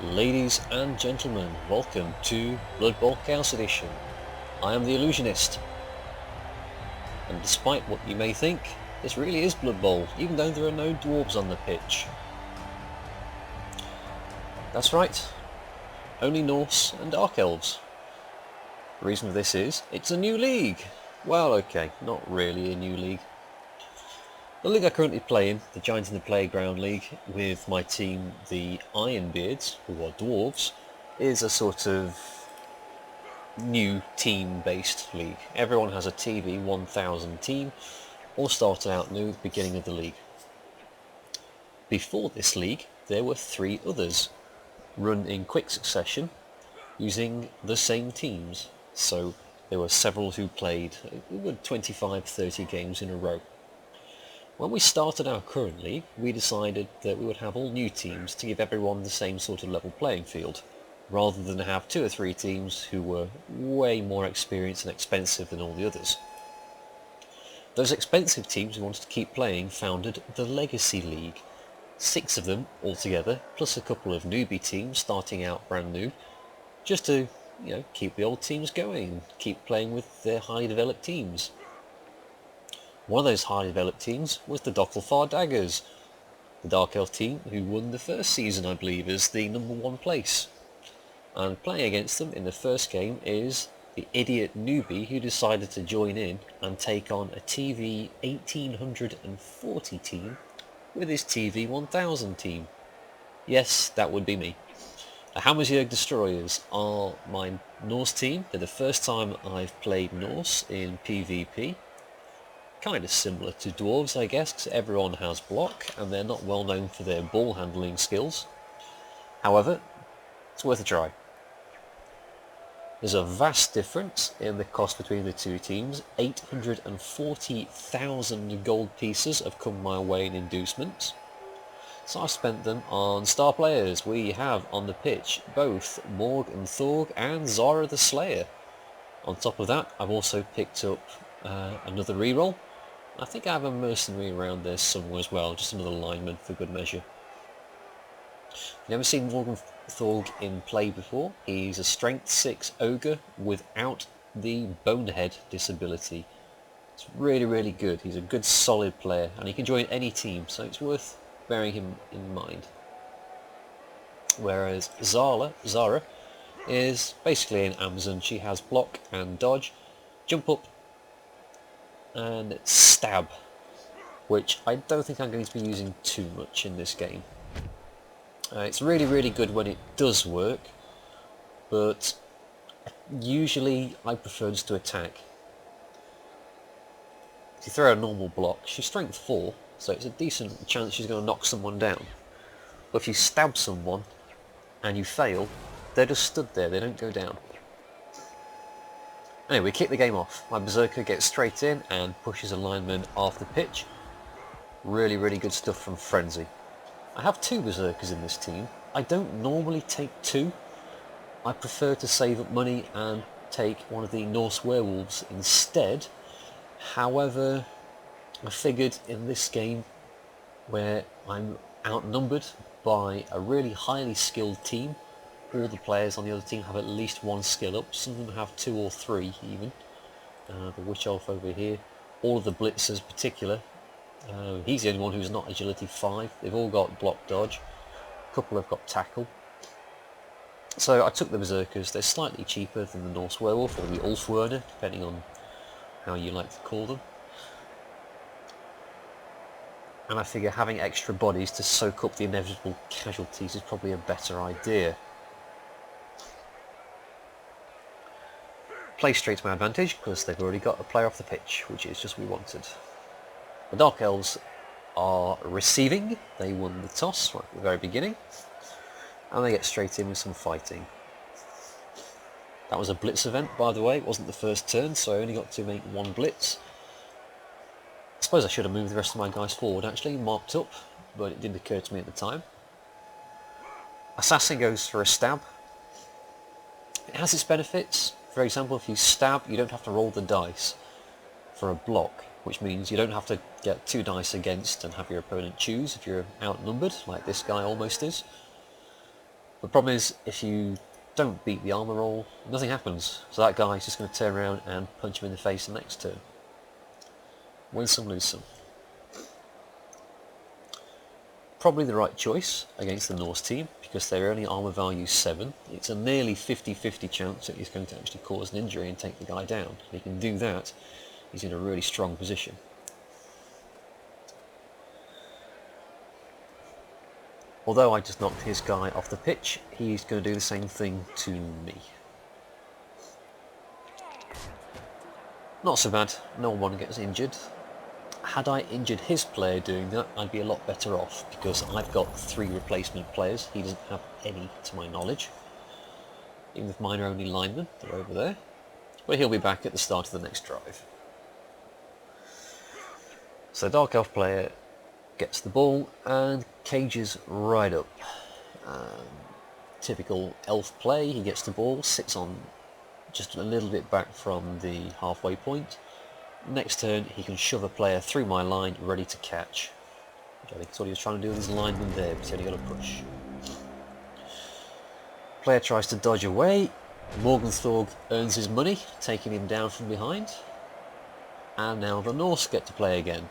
Ladies and gentlemen, welcome to Blood Bowl Chaos Edition. I am the Illusionist, and despite what you may think, this really is Blood Bowl, even though there are no dwarves on the pitch. That's right, only Norse and Dark Elves. The reason for this is, it's a new league. Well, okay, not really a new league. The league I currently play in, the Giants in the Playground League, with my team, the Ironbeards, who are dwarves, is a sort of new team-based league. Everyone has a TV 1000 team, all started out new at the beginning of the league. Before this league, there were 3 others, run in quick succession, using the same teams. So there were several who played 25-30 games in a row. When we started our current league, we decided that we would have all new teams to give everyone the same sort of level playing field, rather than have 2 or 3 teams who were way more experienced and expensive than all the others. Those expensive teams who wanted to keep playing founded the Legacy League. 6 of them altogether, plus a couple of newbie teams starting out brand new, just to, keep the old teams going, keep playing with their highly developed teams. One of those highly developed teams was the Daggers, the Dark Elf team who won the first season, I believe, as the #1 place. And playing against them in the first game is the idiot newbie who decided to join in and take on a TV 1840 team with his TV 1000 team. Yes, that would be me. The Hammersjurg Destroyers are my Norse team. They're the first time I've played Norse in PvP. Kind of similar to dwarves, I guess, because everyone has block and they're not well known for their ball handling skills. However, it's worth a try. There's a vast difference in the cost between the two teams. 840,000 gold pieces have come my way in inducements. So I've spent them on star players. We have on the pitch both Morg and Thorg and Zara the Slayer. On top of that, I've also picked up another reroll. I think I have a mercenary around there somewhere as well, just another lineman for good measure. Never seen Morgan Thorg in play before. He's a strength 6 ogre without the bonehead disability. It's really, really good. He's a good solid player and he can join any team, so it's worth bearing him in mind. Whereas Zara is basically an Amazon. She has block and dodge, jump up and stab, which I don't think I'm going to be using too much in this game. It's really, really good when it does work, but usually I prefer just to attack. If you throw a normal block, she's strength 4, so it's a decent chance she's going to knock someone down. But if you stab someone and you fail, they're just stood there, they don't go down. Anyway, we kick the game off. My Berserker gets straight in and pushes a lineman off the pitch. Really, really good stuff from Frenzy. I have 2 Berserkers in this team. I don't normally take 2. I prefer to save up money and take one of the Norse werewolves instead. However, I figured in this game, where I'm outnumbered by a really highly skilled team, all the players on the other team have at least 1 skill up, some of them have 2 or 3 even. The Witch Elf over here, all of the Blitzers particular, he's the only one who's not agility 5, they've all got block dodge, a couple have got tackle. So I took the Berserkers. They're slightly cheaper than the Norse Werewolf or the Ulfwerner, depending on how you like to call them. And I figure having extra bodies to soak up the inevitable casualties is probably a better idea. Play straight to my advantage because they've already got a player off the pitch, which is just what we wanted. The Dark Elves are receiving. They won the toss right at the very beginning, and they get straight in with some fighting. That was a blitz event, by the way. It wasn't the first turn, so I only got to make 1 blitz. I suppose I should have moved the rest of my guys forward, actually, marked up, but it didn't occur to me at the time. Assassin goes for a stab. It has its benefits. For example, if you stab, you don't have to roll the dice for a block, which means you don't have to get 2 dice against and have your opponent choose if you're outnumbered, like this guy almost is. The problem is, if you don't beat the armor roll, nothing happens. So that guy's just going to turn around and punch him in the face the next turn. Win some, lose some. Probably the right choice against the Norse team, because they're only armor value 7. It's a nearly 50-50 chance that he's going to actually cause an injury and take the guy down. If he can do that, he's in a really strong position. Although I just knocked his guy off the pitch, he's going to do the same thing to me. Not so bad, no one gets injured. Had I injured his player doing that, I'd be a lot better off, because I've got 3 replacement players. He doesn't have any, to my knowledge. Even if mine are only linemen, they're over there. But he'll be back at the start of the next drive. So Dark Elf player gets the ball and cages right up. Typical elf play, he gets the ball, sits on just a little bit back from the halfway point. Next turn he can shove a player through my line ready to catch. Which I think is what he was trying to do with his lineman there, but he's only got to push. Player tries to dodge away. Morgenthorg earns his money, taking him down from behind. And now the Norse get to play again.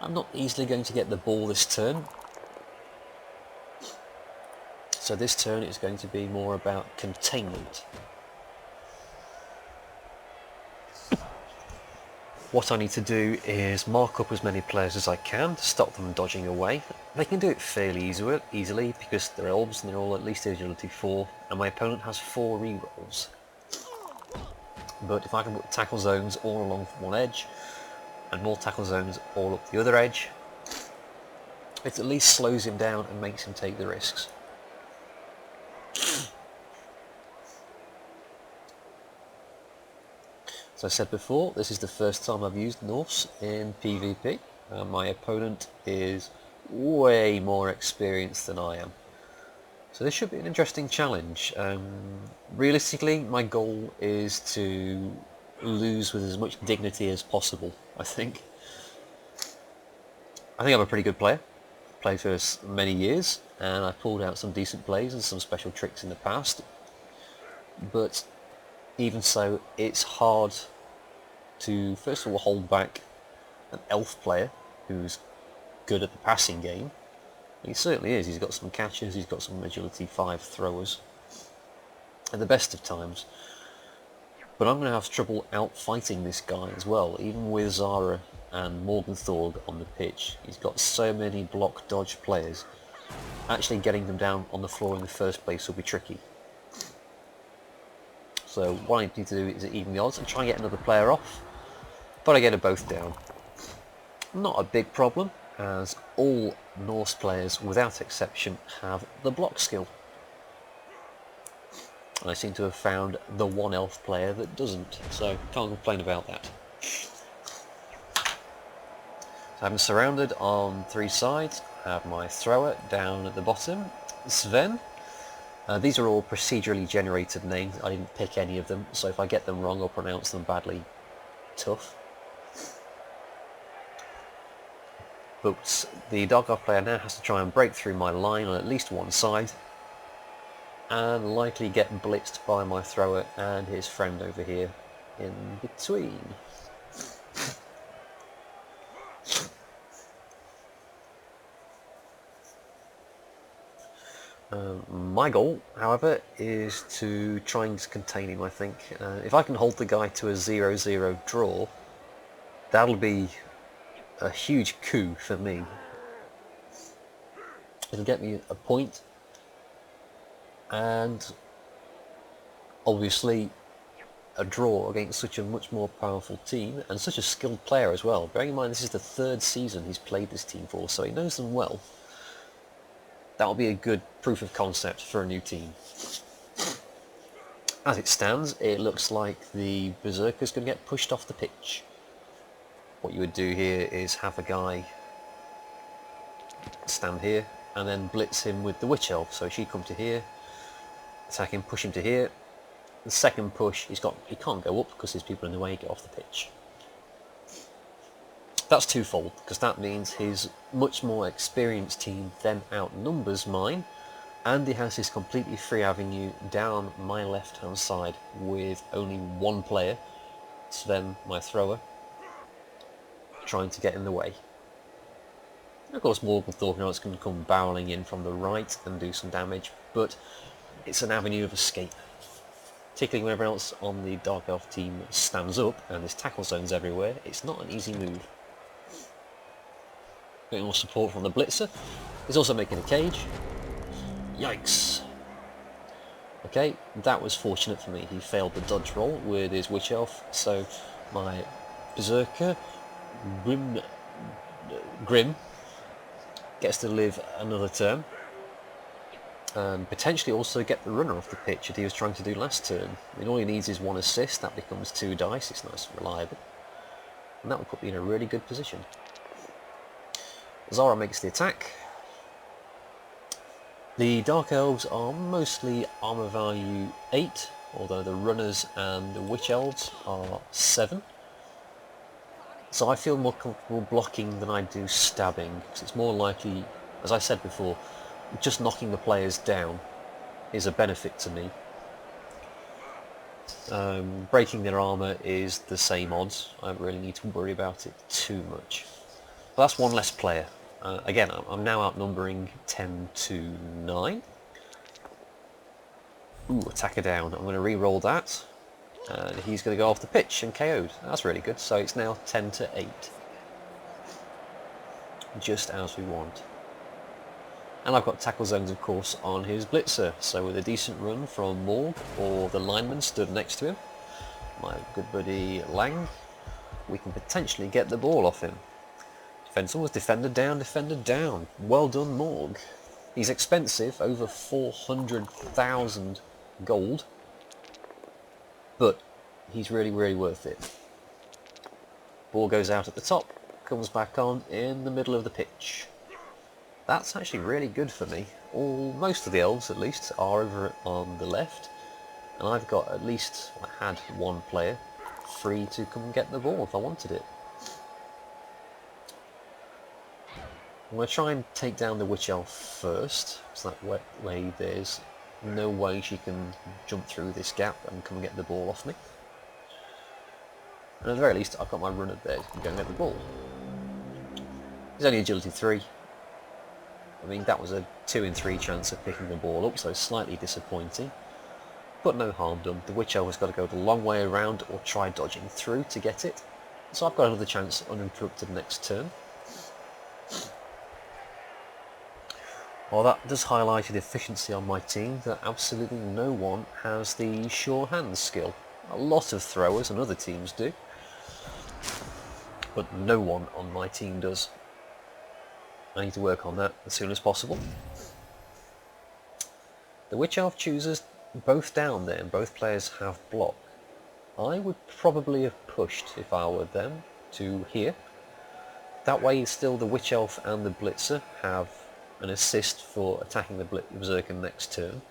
I'm not easily going to get the ball this turn. So this turn is going to be more about containment. What I need to do is mark up as many players as I can to stop them dodging away. They can do it fairly easily because they're elves and they're all at least agility 4, and my opponent has 4 rerolls. But if I can put tackle zones all along one edge, and more tackle zones all up the other edge, it at least slows him down and makes him take the risks. As I said before, this is the first time I've used Norse in PvP. My opponent is way more experienced than I am. So this should be an interesting challenge. Realistically, my goal is to lose with as much dignity as possible, I think. I think I'm a pretty good player. Played for many years, and I've pulled out some decent plays and some special tricks in the past. But even so, it's hard to, first of all, hold back an elf player who's good at the passing game. He certainly is. He's got some catches, he's got some agility 5 throwers at the best of times. But I'm going to have trouble outfighting this guy as well, even with Zara and Morgenthorg on the pitch. He's got so many block dodge players. Actually getting them down on the floor in the first place will be tricky. So what I need to do is even the odds and try and get another player off, but I get them both down. Not a big problem, as all Norse players without exception have the block skill. And I seem to have found the one elf player that doesn't, so can't complain about that. So I'm surrounded on 3 sides. I have my thrower down at the bottom, Sven. These are all procedurally generated names. I didn't pick any of them, so if I get them wrong or pronounce them badly, tough. But the Dark Elf player now has to try and break through my line on at least one side, and likely get blitzed by my thrower and his friend over here in between. My goal, however, is to try and contain him, I think. If I can hold the guy to a 0-0 draw, that'll be a huge coup for me. It'll get me a point, and obviously a draw against such a much more powerful team and such a skilled player as well. Bearing in mind this is the 3rd season he's played this team for, so he knows them well. That'll be a good proof of concept for a new team. As it stands, it looks like the Berserker's going to get pushed off the pitch. What you would do here is have a guy stand here and then blitz him with the Witch Elf. So she come to here, attack him, push him to here. The second push, he can't go up because there's people in the way, get off the pitch. That's twofold, because that means his much more experienced team then outnumbers mine, and he has this completely free avenue down my left hand side with only one player, so then my thrower, trying to get in the way. And of course Morgan Thornton's going to come barreling in from the right and do some damage, but it's an avenue of escape. Particularly when everyone else on the Dark Elf team stands up and there's tackle zones everywhere, it's not an easy move. Getting more support from the Blitzer. He's also making a cage. Yikes. Okay, that was fortunate for me. He failed the dodge roll with his Witch Elf, so my Berserker, Grim, gets to live another turn. And potentially also get the runner off the pitch that he was trying to do last turn. I mean, all he needs is one assist, that becomes 2 dice, it's nice and reliable. And that will put me in a really good position. Zara makes the attack. The Dark Elves are mostly armour value 8, although the runners and the Witch Elves are 7. So I feel more comfortable blocking than I do stabbing, because it's more likely, as I said before, just knocking the players down is a benefit to me. Breaking their armour is the same odds. I don't really need to worry about it too much. But that's one less player. Again, I'm now outnumbering 10 to 9. Ooh, attacker down. I'm going to re-roll that. And he's going to go off the pitch and KO'd. That's really good. So it's now 10 to 8. Just as we want. And I've got tackle zones, of course, on his Blitzer. So with a decent run from Morg, or the lineman stood next to him, my good buddy Lang, we can potentially get the ball off him. Defender was defender down. Well done, Morg. He's expensive, over 400,000 gold, but he's really, really worth it. Ball goes out at the top, comes back on in the middle of the pitch. That's actually really good for me. Most of the elves, at least, are over on the left, and I've got at least, I had one player free to come and get the ball if I wanted it. I'm going to try and take down the Witch Elf first, so that way there's no way she can jump through this gap and come and get the ball off me. And at the very least, I've got my runner there to go and get the ball. He's only agility 3. I mean, that was a 2 in 3 chance of picking the ball up, so slightly disappointing. But no harm done. The Witch Elf has got to go the long way around or try dodging through to get it. So I've got another chance uninterrupted next turn. Well, that does highlight the efficiency on my team, that absolutely no one has the sure hands skill. A lot of throwers and other teams do, but no one on my team does. I need to work on that as soon as possible. The Witch Elf chooses both down there, and both players have block. I would probably have pushed, if I were them, to here. That way still the Witch Elf and the Blitzer have an assist for attacking the Berserker next turn,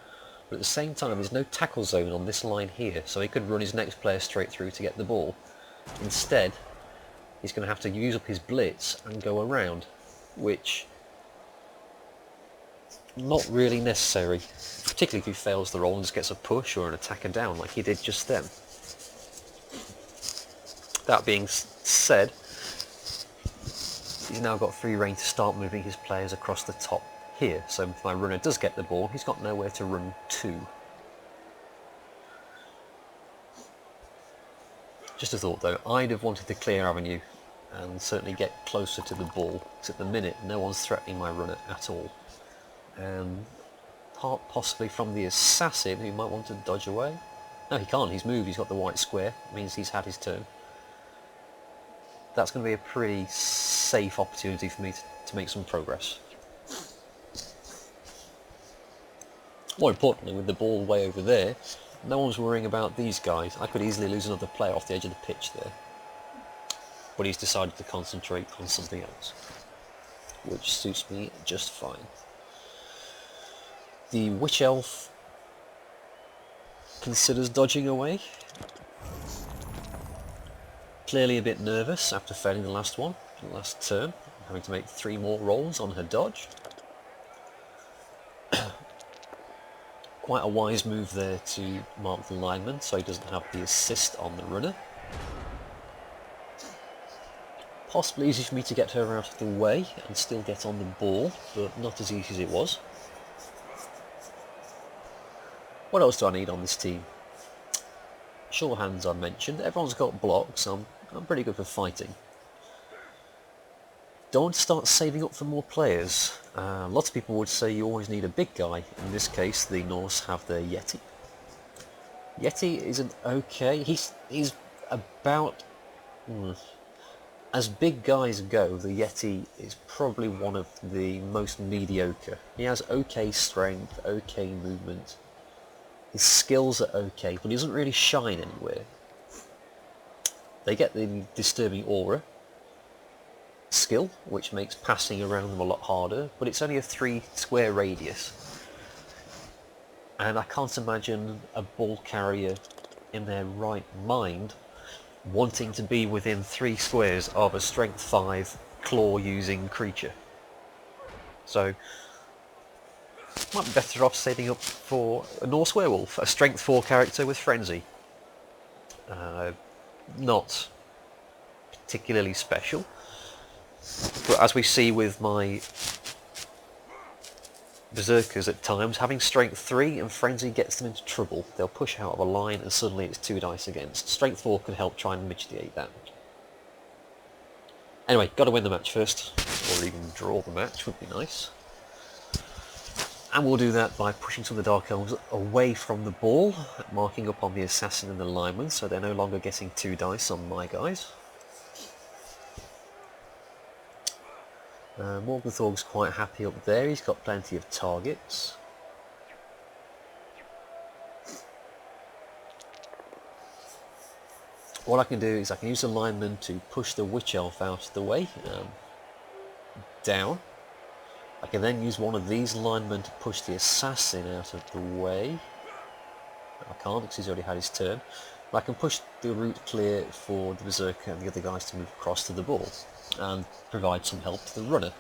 but at the same time there's no tackle zone on this line here, so he could run his next player straight through to get the ball. Instead, he's going to have to use up his Blitz and go around, which not really necessary, particularly if he fails the roll and just gets a push or an attacker down like he did just then. That being said, he's now got free rein to start moving his players across the top here, so if my runner does get the ball, he's got nowhere to run to. Just a thought though, I'd have wanted to clear avenue and certainly get closer to the ball, because at the minute no one's threatening my runner at all. And possibly from the assassin who might want to dodge away. No, he can't, he's moved, he's got the white square, it means he's had his turn. That's going to be a pretty safe opportunity for me to make some progress. More importantly, with the ball way over there, no one's worrying about these guys. I could easily lose another player off the edge of the pitch there. But he's decided to concentrate on something else, which suits me just fine. The Witch Elf considers dodging away. Clearly a bit nervous after failing the last one. last turn, having to make 3 more rolls on her dodge. Quite a wise move there to mark the lineman so he doesn't have the assist on the runner. Possibly easy for me to get her out of the way and still get on the ball, but not as easy as it was. What else do I need on this team? Sure hands I mentioned. Everyone's got blocks, I'm pretty good for fighting. Don't start saving up for more players. Lots of people would say you always need a big guy. In this case, the Norse have their Yeti. Yeti isn't okay. He's about... As big guys go, the Yeti is probably one of the most mediocre. He has okay strength, okay movement. His skills are okay, but he doesn't really shine anywhere. They get the disturbing aura skill, which makes passing around them a lot harder, but it's only a 3 square radius. And I can't imagine a ball carrier in their right mind wanting to be within 3 squares of a strength 5 claw using creature. So might be better off saving up for a Norse werewolf, a strength 4 character with frenzy. Not particularly special, but as we see with my berserkers at times, having strength 3 and frenzy gets them into trouble. They'll push out of a line and suddenly it's 2 dice against. Strength 4 can help try and mitigate that. Anyway, got to win the match first, or even draw the match would be nice. And we'll do that by pushing some of the Dark Elves away from the ball, marking up on the Assassin and the Lineman, so they're no longer getting 2 dice on my guys. Morgenthorg's quite happy up there, he's got plenty of targets. What I can do is I can use the Lineman to push the Witch Elf out of the way, down. I can then use one of these linemen to push the Assassin out of the way. I can't because he's already had his turn. But I can push the route clear for the Berserker and the other guys to move across to the ball and provide some help to the runner.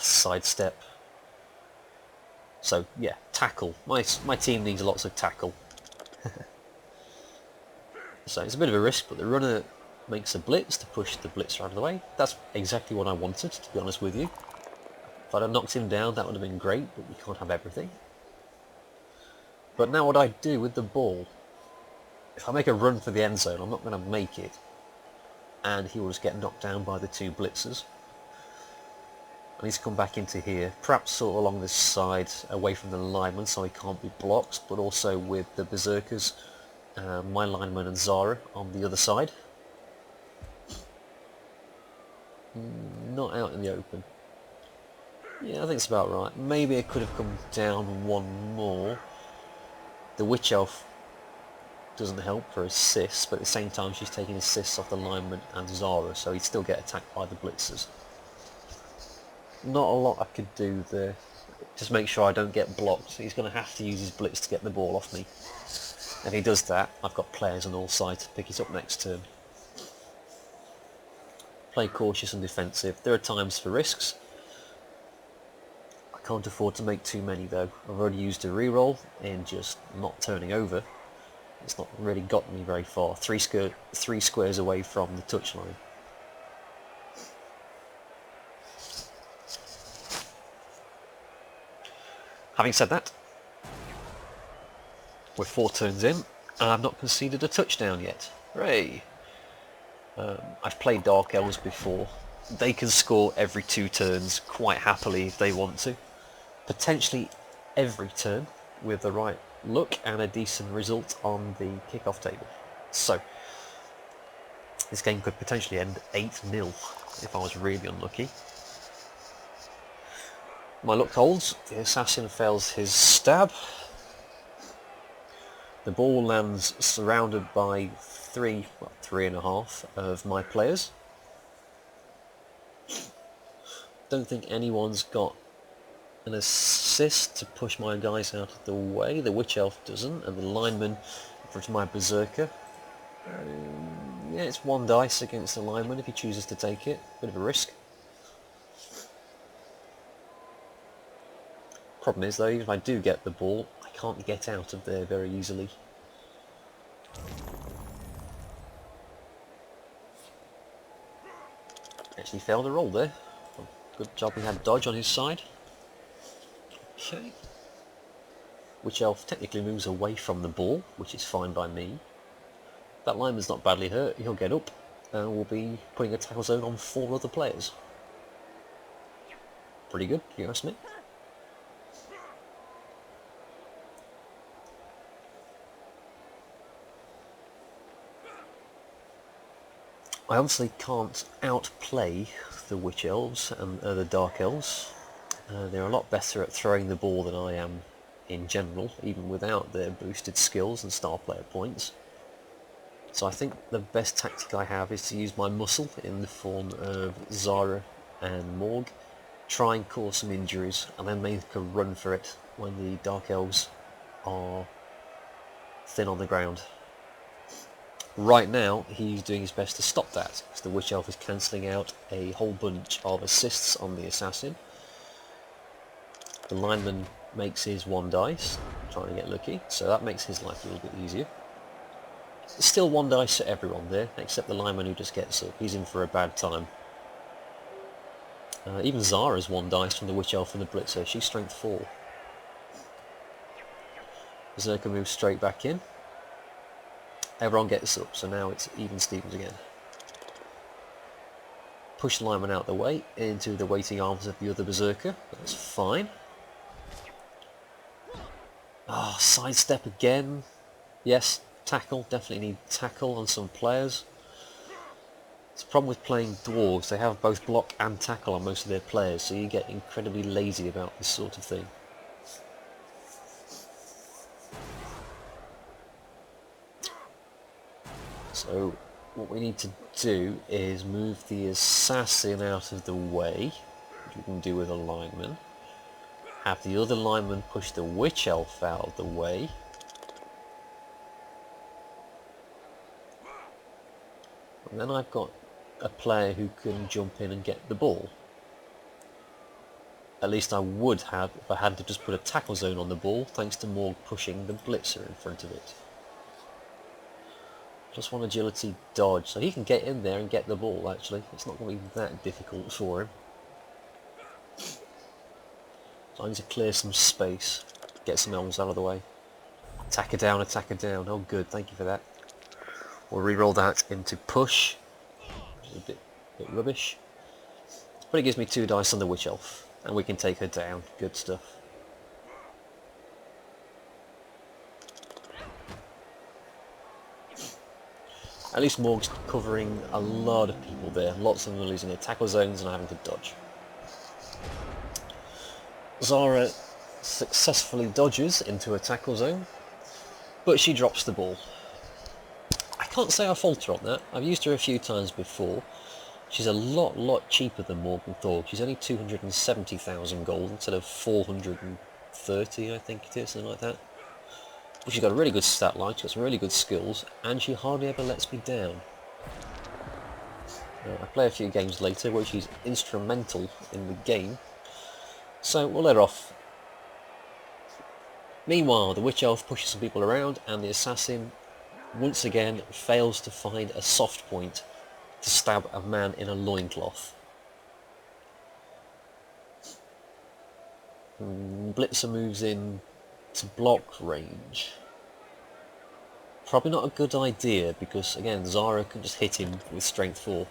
Sidestep. So yeah, tackle. My team needs lots of tackle. So it's a bit of a risk, but the runner makes a blitz to push the blitzer out of the way. That's exactly what I wanted, to be honest with you. If I'd have knocked him down, that would have been great, but we can't have everything. But now what I do with the ball, if I make a run for the end zone, I'm not going to make it, and he will just get knocked down by the 2 blitzers. I need to come back into here, perhaps sort of along this side, away from the lineman so he can't be blocked, but also with the Berserkers, my lineman and Zara on the other side. Not out in the open. Yeah, I think it's about right. Maybe I could have come down 1 more. The Witch Elf doesn't help for assists, but at the same time she's taking assists off the lineman and Zara, so he'd still get attacked by the blitzers. Not a lot I could do there. Just make sure I don't get blocked. He's going to have to use his blitz to get the ball off me. If he does that, I've got players on all sides to pick it up next turn. Play cautious and defensive. There are times for risks. I can't afford to make too many though. I've already used a reroll in just not turning over. It's not really got me very far. 3 squares away from the touchline. Having said that, we're 4 turns in, and I've not conceded a touchdown yet. Hooray! I've played Dark Elves before. They can score every 2 turns quite happily if they want to. Potentially every turn with the right look and a decent result on the kickoff table. So, this game could potentially end 8-0 if I was really unlucky. My luck holds. The Assassin fails his stab. The ball lands surrounded by 3.5 of my players. Don't think anyone's got an assist to push my guys out of the way. The Witch Elf doesn't, and the lineman in front of my Berserker. Yeah, it's 1 dice against the lineman if he chooses to take it. Bit of a risk. Problem is though, even if I do get the ball, I can't get out of there very easily. Actually failed a roll there. Good job he had dodge on his side. Okay. Witch Elf technically moves away from the ball, which is fine by me. That lineman's not badly hurt, he'll get up, and we'll be putting a tackle zone on 4 other players. Pretty good, if you ask me. I obviously can't outplay the Witch Elves and the Dark Elves. They're a lot better at throwing the ball than I am in general, even without their boosted skills and star player points. So I think the best tactic I have is to use my muscle in the form of Zara and Morg, try and cause some injuries, and then make a run for it when the Dark Elves are thin on the ground. Right now, he's doing his best to stop that, because the Witch Elf is cancelling out a whole bunch of assists on the Assassin. The lineman makes his 1 dice, trying to get lucky, so that makes his life a little bit easier. Still 1 dice for everyone there, except the lineman who just gets up. He's in for a bad time. Even Zara's 1 dice from the Witch Elf and the Blitzer. She's strength 4. Berserker moves straight back in. Everyone gets up, so now it's even Stevens again. Push the lineman out the way into the waiting arms of the other Berserker. That's fine. Ah, sidestep again. Yes, tackle. Definitely need tackle on some players. It's a problem with playing Dwarves. They have both block and tackle on most of their players, so you get incredibly lazy about this sort of thing. So what we need to do is move the Assassin out of the way, which we can do with a lineman. Have the other lineman push the Witch Elf out of the way. And then I've got a player who can jump in and get the ball. At least I would have if I hadn't have just put a tackle zone on the ball, thanks to Morg pushing the Blitzer in front of it. Just 1 agility dodge, so he can get in there and get the ball actually. It's not going to be that difficult for him. So I need to clear some space, get some elves out of the way. Attacker down, attacker down. Oh good, thank you for that. We'll re-roll that into push, which is a bit rubbish. But it gives me 2 dice on the Witch Elf, and we can take her down. Good stuff. At least Morg's covering a lot of people there. Lots of them are losing their tackle zones and having to dodge. Zara successfully dodges into a tackle zone, but she drops the ball. I can't say I fault her on that. I've used her a few times before. She's a lot cheaper than Morg and Thorg. She's only 270,000 gold instead of 430, I think it is, something like that. But she's got a really good stat line, she's got some really good skills, and she hardly ever lets me down. I play a few games later where she's instrumental in the game, so we'll let her off. Meanwhile, the Witch Elf pushes some people around, and the Assassin once again fails to find a soft point to stab a man in a loincloth. Blitzer moves in to block range. Probably not a good idea because again Zara can just hit him with strength 4.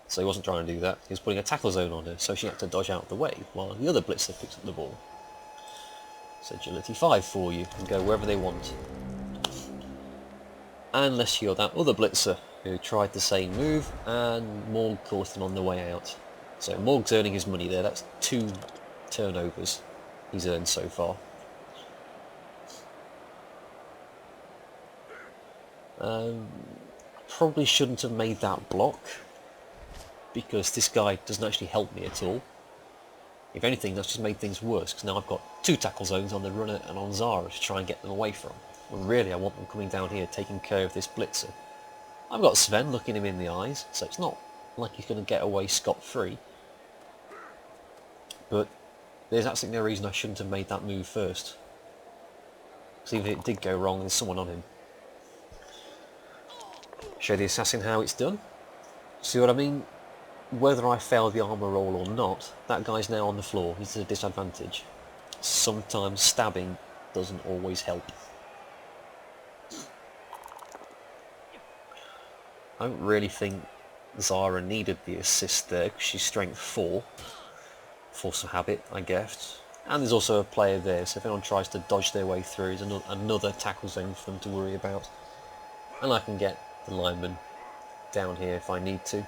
So he wasn't trying to do that, he was putting a tackle zone on her, so she had to dodge out of the way while the other Blitzer picks up the ball. It's agility 5 for you, and go wherever they want. Unless you're that other Blitzer who tried the same move and Morg caught him on the way out. So Morg's earning his money there, that's 2 turnovers he's earned so far. Probably shouldn't have made that block because this guy doesn't actually help me at all. If anything, that's just made things worse because now I've got 2 tackle zones on the runner and on Zara to try and get them away from. when really I want them coming down here taking care of this blitzer. I've got Sven looking him in the eyes, so it's not like he's going to get away scot-free. But there's absolutely no reason I shouldn't have made that move first. Because even if it did go wrong, there's someone on him. Show the assassin how it's done. See what I mean? Whether I fail the armour roll or not, that guy's now on the floor. He's at a disadvantage. Sometimes stabbing doesn't always help. I don't really think Zara needed the assist there, because she's strength 4. Force of habit, I guess. And there's also a player there, so if anyone tries to dodge their way through, there's another tackle zone for them to worry about. And I can get the lineman down here if I need to.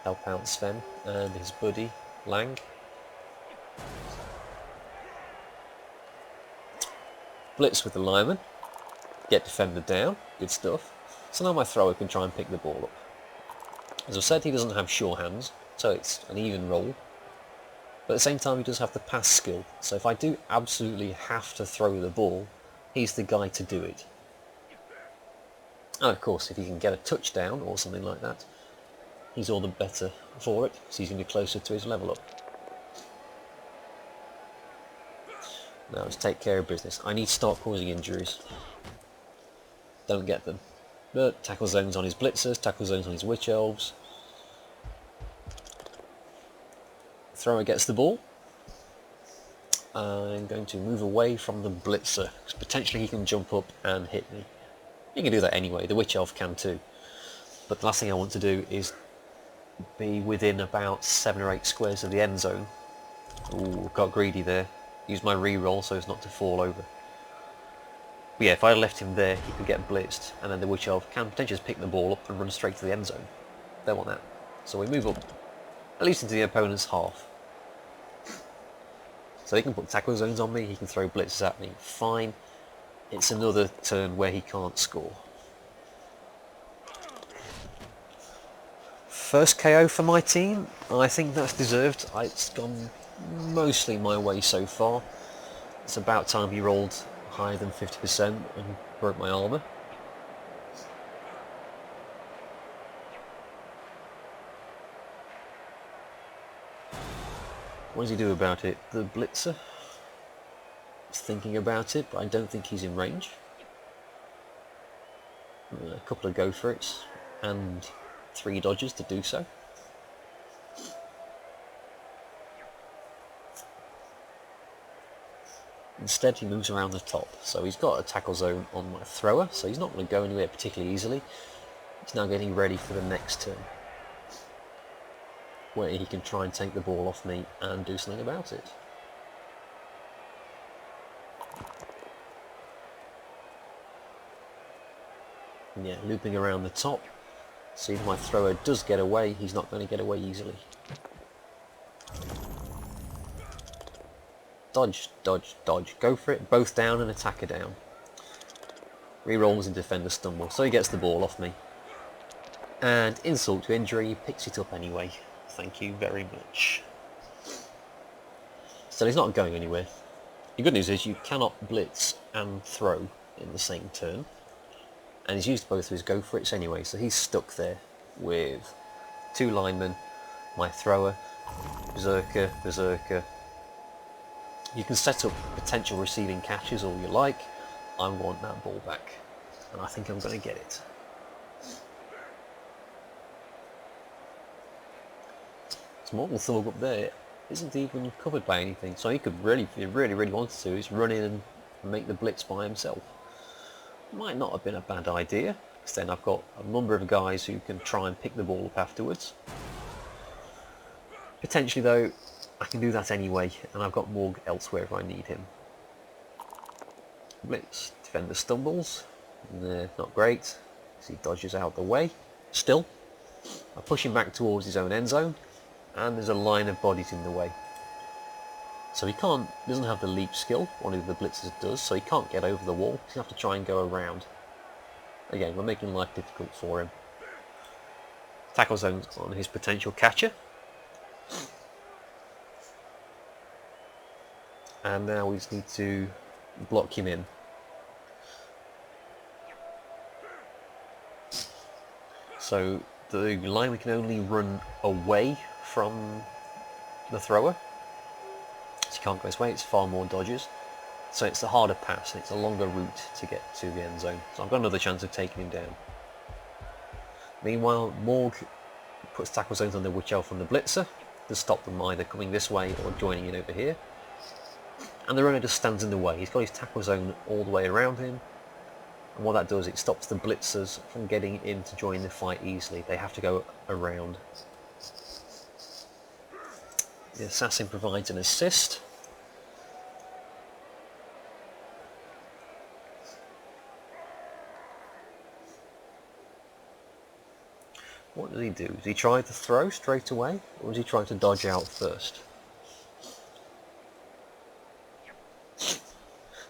Help out Sven and his buddy, Lang. Blitz with the lineman. Get defender down. Good stuff. So now my thrower can try and pick the ball up. As I said, he doesn't have sure hands, so it's an even roll. But at the same time, he does have the pass skill. So if I do absolutely have to throw the ball, he's the guy to do it. And of course, if he can get a touchdown or something like that, he's all the better for it, because he's going to be closer to his level up. Now let's take care of business. I need to start causing injuries. Don't get them. But tackle zones on his blitzers, tackle zones on his witch elves. Thrower gets the ball. I'm going to move away from the blitzer, because potentially he can jump up and hit me. He can do that anyway, the witch elf can too. But the last thing I want to do is be within about 7 or 8 squares of the end zone. Ooh, got greedy there. Used my re-roll so as not to fall over. But yeah, if I left him there, he could get blitzed, and then the witch elf can potentially just pick the ball up and run straight to the end zone. Don't want that. So we move up, at least into the opponent's half. So he can put tackle zones on me, he can throw blitzes at me, fine. It's another turn where he can't score. First KO for my team, I think that's deserved. It's gone mostly my way so far. It's about time he rolled higher than 50% and broke my armour. What does he do about it? The blitzer is thinking about it, but I don't think he's in range. A couple of go for it's and 3 dodges to do so. Instead he moves around the top, so he's got a tackle zone on my thrower, so he's not going to go anywhere particularly easily. He's now getting ready for the next turn, where he can try and take the ball off me and do something about it. And yeah, looping around the top. See if my thrower does get away, he's not going to get away easily. Dodge, dodge, dodge. Go for it. Both down and attacker down. Rerolls and defender stumble, so he gets the ball off me. And insult to injury, picks it up anyway. Thank you very much. So he's not going anywhere. The good news is you cannot blitz and throw in the same turn. And he's used both of his go for it's anyway, so he's stuck there with 2 linemen, my thrower, berserker, berserker. You can set up potential receiving catches all you like. I want that ball back, and I think I'm going to get it. Mortal Thug up there isn't even covered by anything, so he could really, if he really wanted to, is run in and make the blitz by himself. Might not have been a bad idea, because then I've got a number of guys who can try and pick the ball up afterwards. Potentially though, I can do that anyway, and I've got Morg elsewhere if I need him. Blitz, defender stumbles, not great, because he dodges out the way. Still, I push him back towards his own end zone, and there's a line of bodies in the way. So he doesn't have the leap skill, one of the blitzers does, so he can't get over the wall, he's going to have to try and go around. Again, we're making life difficult for him. Tackle zones on his potential catcher. And now we just need to block him in. So the lineman can only run away from the thrower. So you can't go this way, it's far more dodges. So it's a harder pass, and it's a longer route to get to the end zone. So I've got another chance of taking him down. Meanwhile, Morg puts tackle zones on the Witch Elf and the Blitzer to stop them either coming this way or joining in over here. And the runner just stands in the way. He's got his tackle zone all the way around him. And what that does, it stops the Blitzers from getting in to join the fight easily. They have to go around. The Assassin provides an assist. What does he do? Does he try to throw straight away, or does he try to dodge out first?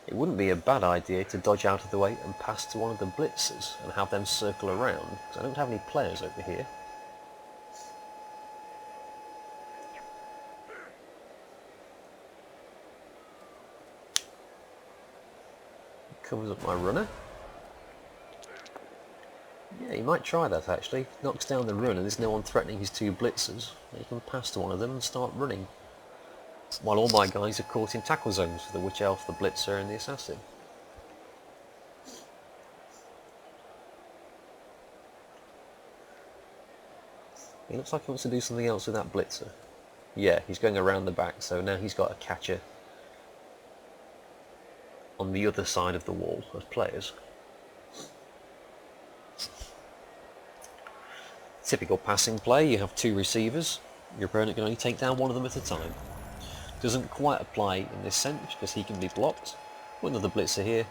It wouldn't be a bad idea to dodge out of the way and pass to one of the Blitzers and have them circle around, because I don't have any players over here. Covers up my runner. Yeah, he might try that actually. Knocks down the runner, there's no one threatening his two Blitzers. He can pass to one of them and start running. While all my guys are caught in tackle zones for the Witch Elf, the Blitzer and the Assassin. He looks like he wants to do something else with that Blitzer. Yeah, he's going around the back, so now he's got a catcher on the other side of the wall of players. Typical passing play, you have two receivers. Your opponent can only take down one of them at a time. Doesn't quite apply in this sense because he can be blocked. With another Blitzer here,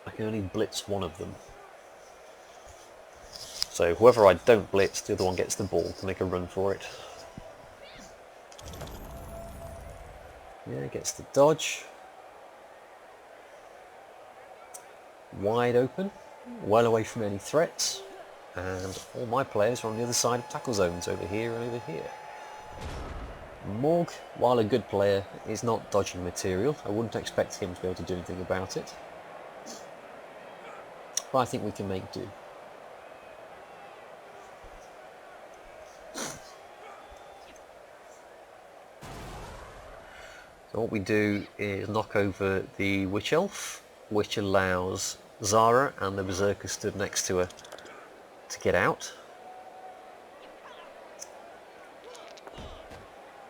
I can only blitz one of them. So whoever I don't blitz, the other one gets the ball to make a run for it. Yeah, gets the dodge. Wide open, well away from any threats. And all my players are on the other side of tackle zones, over here and over here. Morg, while a good player, is not dodging material. I wouldn't expect him to be able to do anything about it. But I think we can make do. So what we do is knock over the Witch Elf, which allows Zara and the Berserker stood next to her to get out.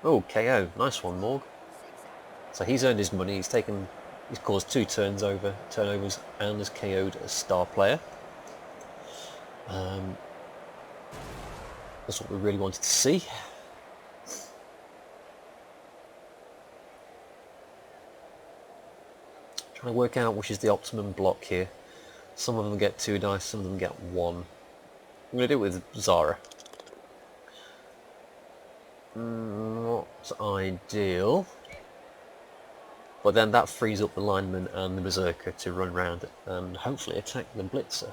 Oh, KO. Nice one, Morg. So he's earned his money. He's caused two turnovers, and has KO'd a star player. That's what we really wanted to see. Trying to work out which is the optimum block here. Some of them get 2 dice, some of them get 1. I'm going to do it with Zara. Not ideal. But then that frees up the lineman and the Berserker to run around and hopefully attack the Blitzer.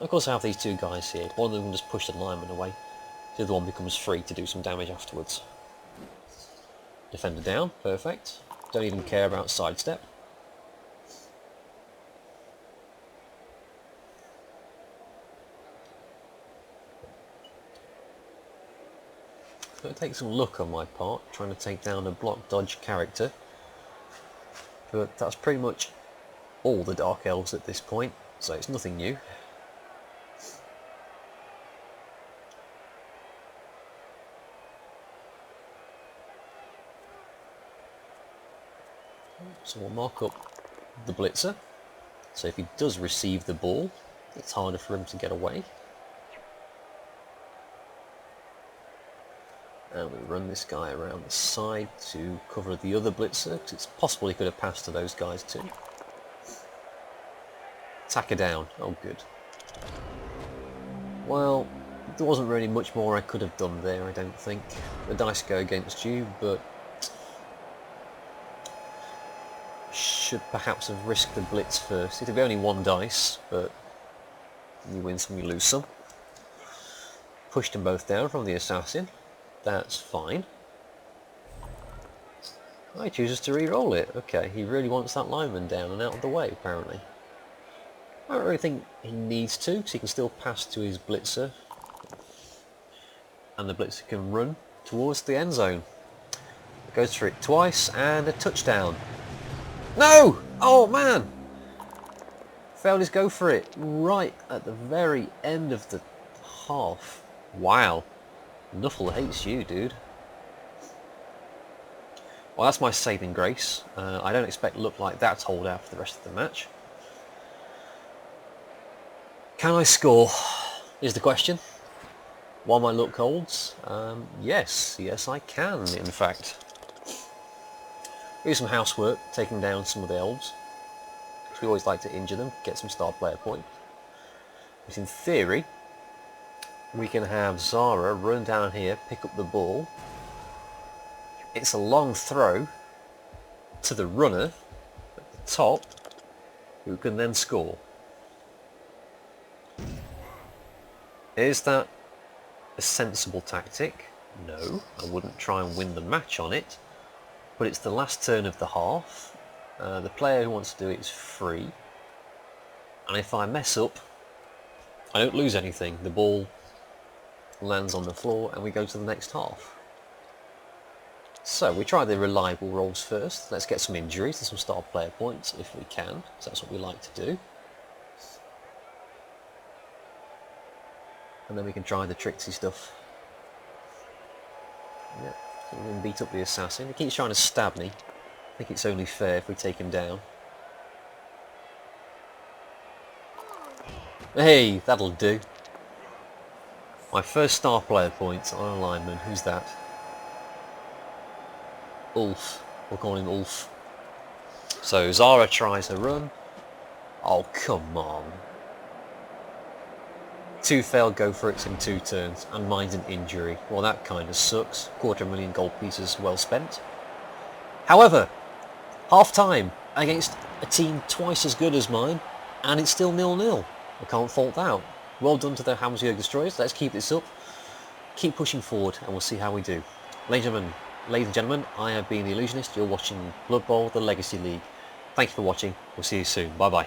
Of course I have these two guys here. One of them can just push the lineman away. The other one becomes free to do some damage afterwards. Defender down, perfect. Don't even care about sidestep. So it takes some luck on my part, trying to take down a block dodge character. But that's pretty much all the Dark Elves at this point, so it's nothing new. So we'll mark up the Blitzer, so if he does receive the ball, it's harder for him to get away. And we run this guy around the side to cover the other Blitzer, because it's possible he could have passed to those guys too. Attacker down, oh good. Well, there wasn't really much more I could have done there, I don't think. The dice go against you, but should perhaps have risked the Blitz first. It'd be only 1 dice, but you win some, you lose some. Pushed them both down from the Assassin. That's fine. He chooses to re-roll it. Okay, he really wants that lineman down and out of the way, apparently. I don't really think he needs to, because he can still pass to his blitzer. And the blitzer can run towards the end zone. Goes for it twice, and a touchdown. No! Oh man! Failed his go for it right at the very end of the half. Wow. Nuffle hates you, dude. Well, that's my saving grace. I don't expect luck like that to hold out for the rest of the match. Can I score, is the question. While my luck holds, yes I can, in fact. Do some housework, taking down some of the elves. We always like to injure them, get some star player points. But in theory, we can have Zara run down here, pick up the ball. It's a long throw to the runner at the top, who can then score. Is that a sensible tactic? No, I wouldn't try and win the match on it. But it's the last turn of the half. The player who wants to do it is free. And if I mess up, I don't lose anything. The ball lands on the floor and we go to the next half. So we try the reliable rolls first. Let's get some injuries and some star player points if we can. So that's what we like to do. And then we can try the tricksy stuff. Yeah, so we can beat up the assassin. He keeps trying to stab me. I think it's only fair if we take him down. Hey, that'll do. My first star player points on a lineman. Who's that? Ulf. We'll call him Ulf. So Zara tries a run. Oh, come on. 2 failed go for it in 2 turns, and mine's an injury. Well, that kind of sucks. 250,000 gold pieces well spent. However, half-time against a team twice as good as mine, and it's still 0-0. I can't fault that. Well done to the Hammersjurg Destroyers. Let's keep this up. Keep pushing forward, and we'll see how we do. Ladies and gentlemen, I have been the Illusionist. You're watching Blood Bowl, the Legacy League. Thank you for watching. We'll see you soon. Bye-bye.